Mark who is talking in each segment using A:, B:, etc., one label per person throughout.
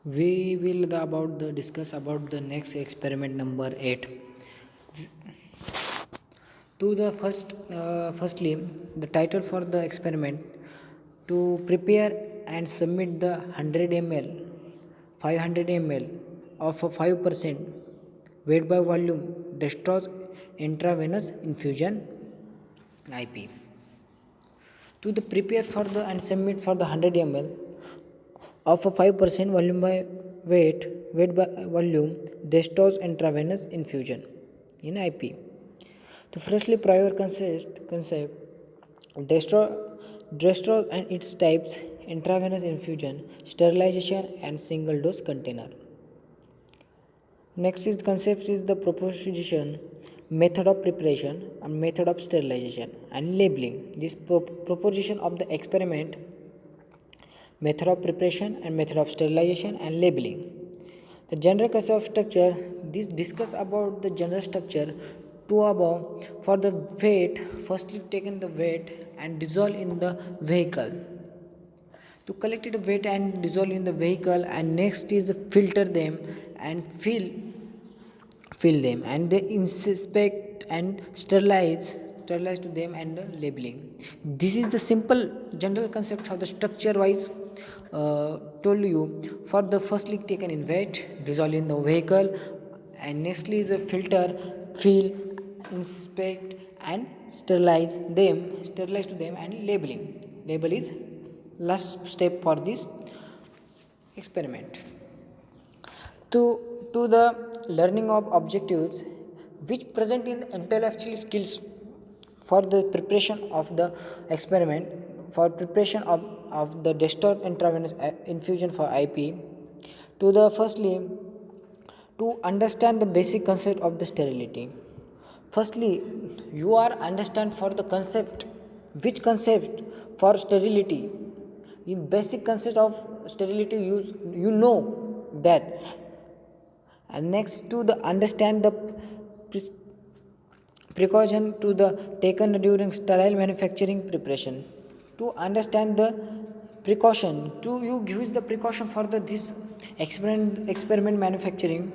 A: We will discuss about the next experiment number 8. To the firstly, the title for the experiment: to prepare and submit the 100 ml, 500 ml of a 5% weight by volume dextrose intravenous infusion IP. To the prepare for the and submit for the 100 ml of a 5% volume by weight by volume dextrose intravenous infusion in IP. The firstly prior concept dextrose and its types, intravenous infusion, sterilization and single dose container. Next is concept is the proposition, method of preparation and method of sterilization and labeling. This proposition of the experiment, method of preparation and method of sterilization and labeling. The general concept of structure, this discuss about the general structure. To above for the weight, firstly taken the weight and dissolve in the vehicle. To collect the weight and dissolve in the vehicle, and next is filter them and fill them, and they inspect and sterilize to them and labeling. This is the simple general concept for the structure wise told you. For the firstly taken in weight, dissolve in the vehicle, and nextly is a filter, fill, inspect and sterilize to them and labeling. Label is last step for this experiment. To the learning of objectives which present in intellectual skills for the preparation of the experiment, for preparation of the dextrose intravenous infusion for IP. To the firstly, to understand the basic concept of the sterility. Firstly, you are understand for the concept, which concept for sterility. In basic concept of sterility, you know that. And next to the understand the precaution to the taken during sterile manufacturing preparation. To understand the precaution, to you use the precaution for the this experiment manufacturing,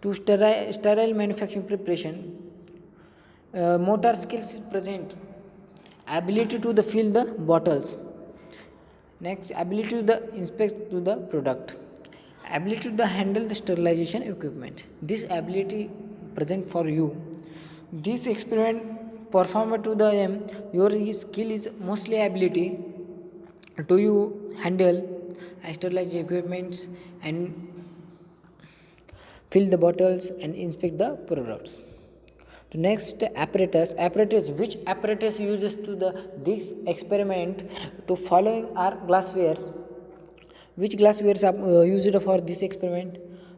A: to sterile manufacturing preparation. Motor skills is present, ability to the fill the bottles. Next, ability to the inspect to the product, ability to the handle the sterilization equipment. This ability present for you. This experiment performed to the your skill is mostly ability to you handle sterilize equipments and fill the bottles and inspect the products. The next apparatus, which apparatus uses to the this experiment, to following are glasswares. Which glasswares are used for this experiment?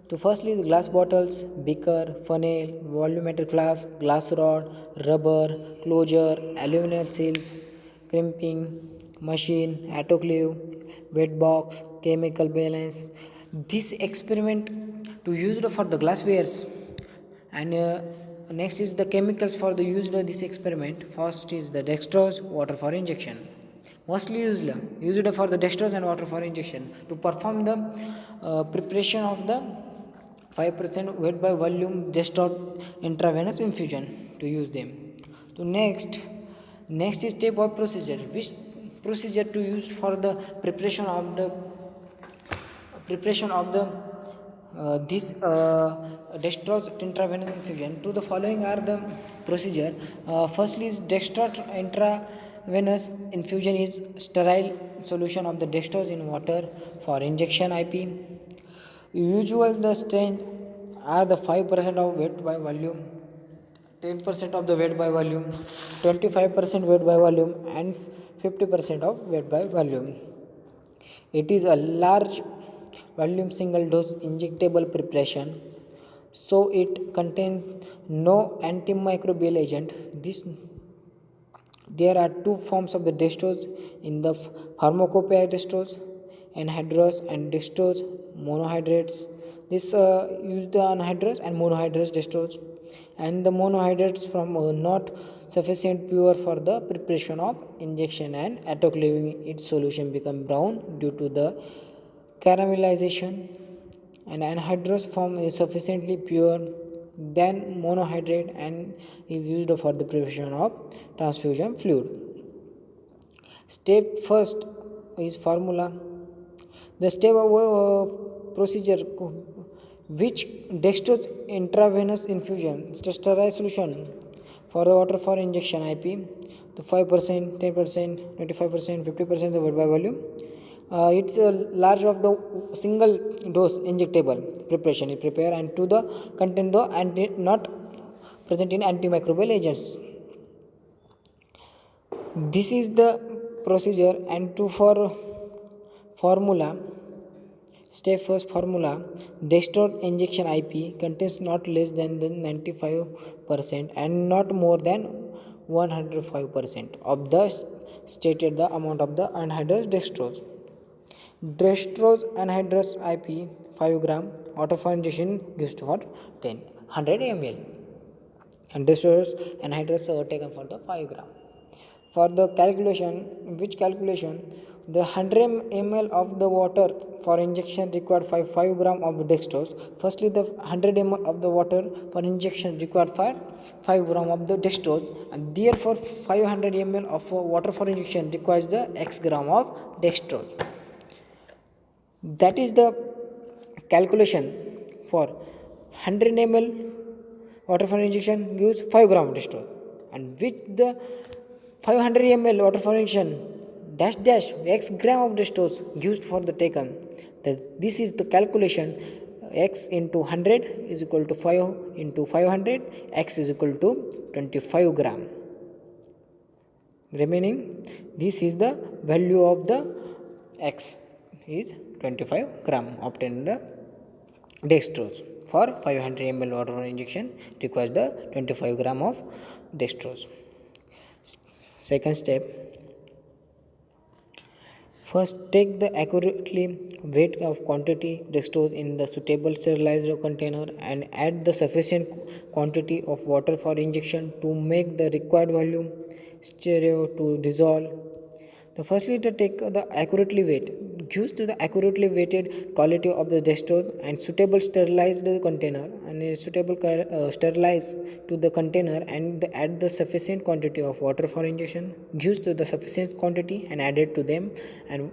A: To firstly the glass bottles, beaker, funnel, volumetric flask, glass rod, rubber closure, aluminum seals, crimping machine, autoclave, wet box, chemical balance. This experiment to used for the glasswares. And next is the chemicals for the used this experiment. First is the dextrose, water for injection. Mostly used for the dextrose and water for injection to perform the preparation of the 5% weight by volume dextrose intravenous infusion, to use them. To next is step of procedure, which procedure to use for the preparation of the this dextrose intravenous infusion. To the following are the procedure. Firstly is dextrose intravenous infusion is sterile solution of the dextrose in water for injection IP. Usual the strength are the 5% of weight by volume, 10% of the weight by volume, 25% weight by volume and 50% of weight by volume. It is a large volume single dose injectable preparation, so it contains no antimicrobial agent. There are two forms of the dextrose in the pharmacopoeia: dextrose anhydrous and dextrose monohydrates. This use the anhydrous and monohydrates dextrose, and the monohydrates from not sufficient pure for the preparation of injection and autoclaving. Its solution become brown due to the caramelization. An anhydrous form is sufficiently pure than monohydrate and is used for the preparation of transfusion fluid. Step first is formula. The step of procedure which dextrose intravenous infusion sterilized solution for the water for injection IP to 5%, 10%, 25%, 50% of by volume. It's a large of the single dose injectable preparation is prepare and to the contain the anti not present in antimicrobial agents. This is the procedure and to for formula. Step first formula dextrose injection IP contains not less than the 95% and not more than 105% of the stated the amount of the anhydrous dextrose. Dextrose anhydrous IP 5 gram water for injection gives for 100 ml and dextrose anhydrous taken for the 5 gram. For the calculation, which calculation the 100 ml of the water for injection required 5 gram of dextrose. Firstly, the 100 ml of the water for injection required for 5 gram of the dextrose, and therefore 500 ml of water for injection requires the x gram of dextrose. That is the calculation for 100 ml water for injection gives 5 gram of dextrose, and with the 500 ml water for injection dash dash x gram of dextrose gives for the taken. This is the calculation. X into 100 is equal to 5 into 500, x is equal to 25 gram. Remaining, this is the value of the x is 25 gram obtained the dextrose. For 500 ml water for injection requires the 25 gram of dextrose. Second step, first take the accurately weight of quantity dextrose in the suitable sterilized container and add the sufficient quantity of water for injection to make the required volume stereo to dissolve. The firstly to take the accurately weight gives to the accurately weighted quality of the dextrose and suitable sterilized container and a suitable sterilized to the container and add the sufficient quantity of water for injection gives to the sufficient quantity and added to them and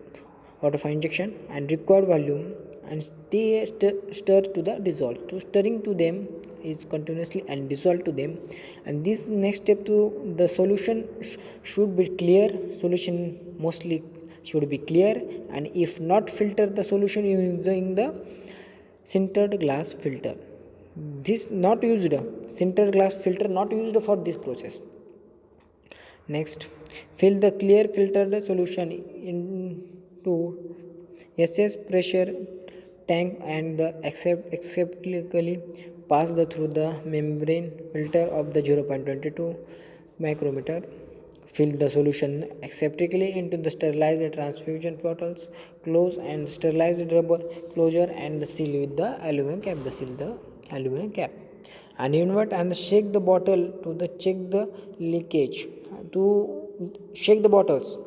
A: water for injection and required volume and stir to the dissolve. To stirring to them is continuously and dissolve to them, and this next step to the solution should be clear. Solution mostly should be clear, and if not filter the solution using the sintered glass filter. This not used, sintered glass filter not used for this process. Next, fill the clear filtered solution into SS pressure tank and the acceptably pass through the membrane filter of the 0.22 micrometer. Fill the solution acceptably into the sterilized transfusion bottles, close and sterilized rubber closure and seal with the aluminum cap. Seal the aluminum cap and invert and shake the bottle to the check the leakage. To shake the bottles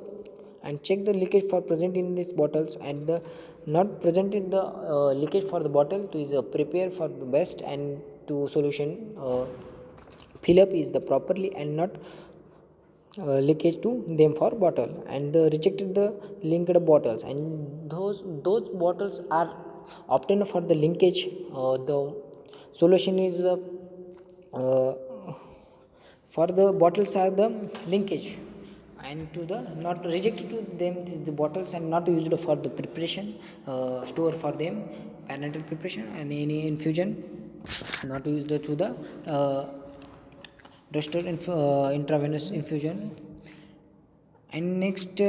A: and check the leakage for present in these bottles and the not present in the leakage for the bottle to is prepare for the best and to solution fill up is the properly and not leakage to them for bottle and rejected the linked bottles and those bottles are obtained for the linkage. The solution is uh, for the bottles are the linkage and to the not rejected to them is the bottles and not used for the preparation store for them parental preparation and any infusion not used to the restored intravenous infusion. And next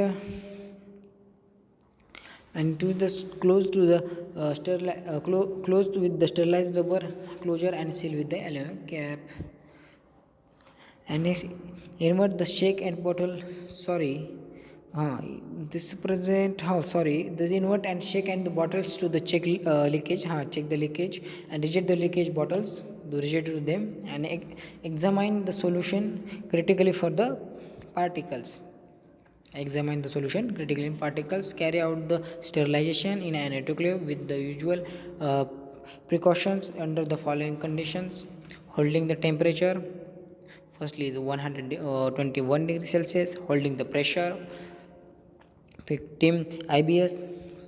A: and to the close to the closed with the sterilized rubber closure and seal with the aluminum cap. And next, invert the shake and bottle. Sorry, this present. This invert and shake and the bottles to the check leakage. Check the leakage and reject the leakage bottles. Do reject to them and examine the solution critically for the particles Examine the solution. Critical particles. Carry out the sterilization in an autoclave with the usual uh, precautions under the following conditions. Holding the temperature. Firstly is 121 degrees Celsius. Holding the pressure. Victim IBS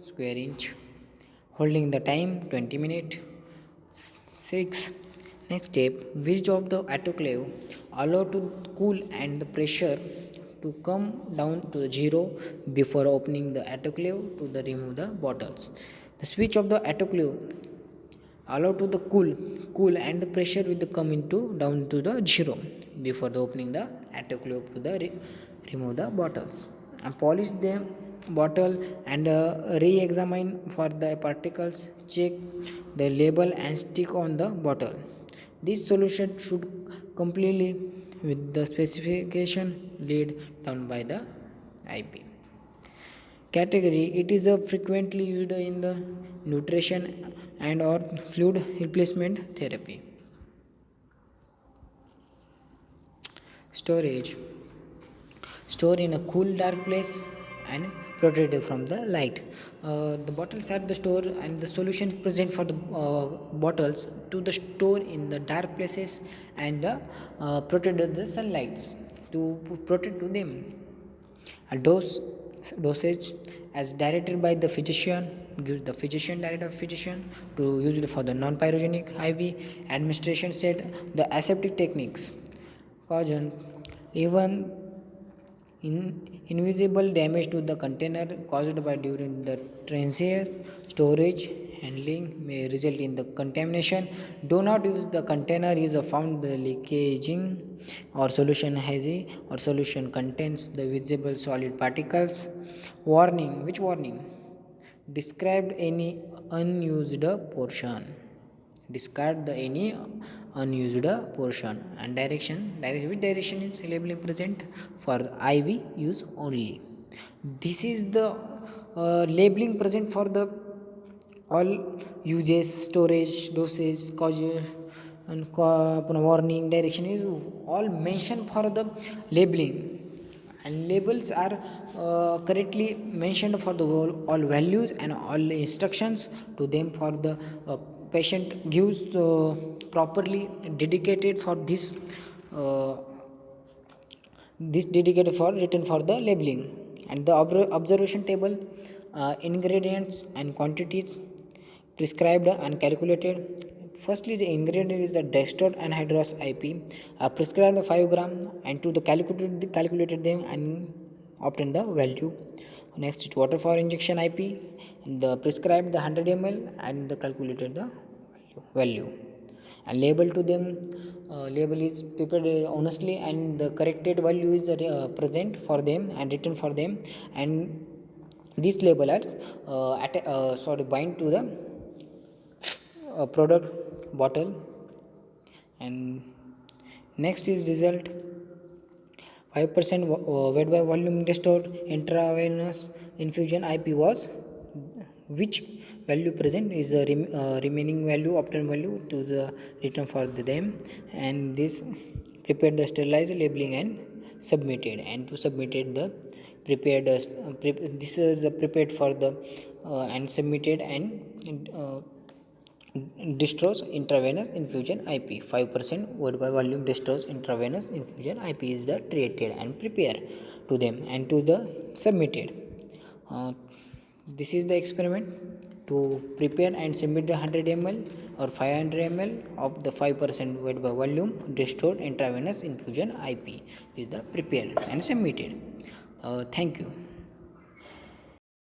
A: square inch. Holding the time 20 minutes. 6. Next step, which of the autoclave allow to cool and the pressure to come down to the zero before opening the autoclave to the remove the bottles. The switch of the autoclave allow to the cool and the pressure will come into down to the zero before the opening the autoclave to the remove the bottles and polish the bottle and re-examine for the particles. Check the label and stick on the bottle. This solution should completely with the specification laid down by the IP. Category, it is a frequently used in the nutrition and or fluid replacement therapy. Storage, store in a cool dark place and protected from the light. The bottles at the store and the solution present for the bottles to the store in the dark places and protect the sunlights to protect to them. A dosage as directed by the physician, gives the physician direct of physician to use it for the non-pyrogenic IV administration. Said the aseptic techniques caution even invisible damage to the container caused by during the transient storage handling may result in the contamination. Do not use the container is found the leakaging or solution hazy or solution contains the visible solid particles. Warning, which warning? Described any unused portion. Discard the any unused portion and direction which direction is labeling present for IV use only. This is the labeling present for the all uses storage dosage causes and warning direction is all mentioned for the labeling and labels are correctly mentioned for the all values and all instructions to them for the patient gives properly dedicated for uh, this dedicated for written for the labeling and the observation table. Ingredients and quantities prescribed and calculated. Firstly, the ingredient is the dextrose anhydrous IP. Prescribed the 5 gram and to the calculated them and obtain the value. Next is water for injection IP. The prescribed the 100 ml and the calculated the value and label to them. Label is prepared honestly and the corrected value is present for them and written for them and this label are bind to the product bottle. And next is result 5% weight by volume restored intravenous infusion IP was which value present is the remaining value obtained value to the return for them and this prepared the sterilized labeling and submitted and to submitted the prepared this is prepared for the and submitted and dextrose intravenous infusion IP 5% weight by volume dextrose intravenous infusion IP is the treated and prepared to them and to the submitted. This is the experiment to prepare and submit the 100 ml or 500 ml of the 5% weight by volume dextrose intravenous infusion IP. This is the prepared and submitted. Thank you.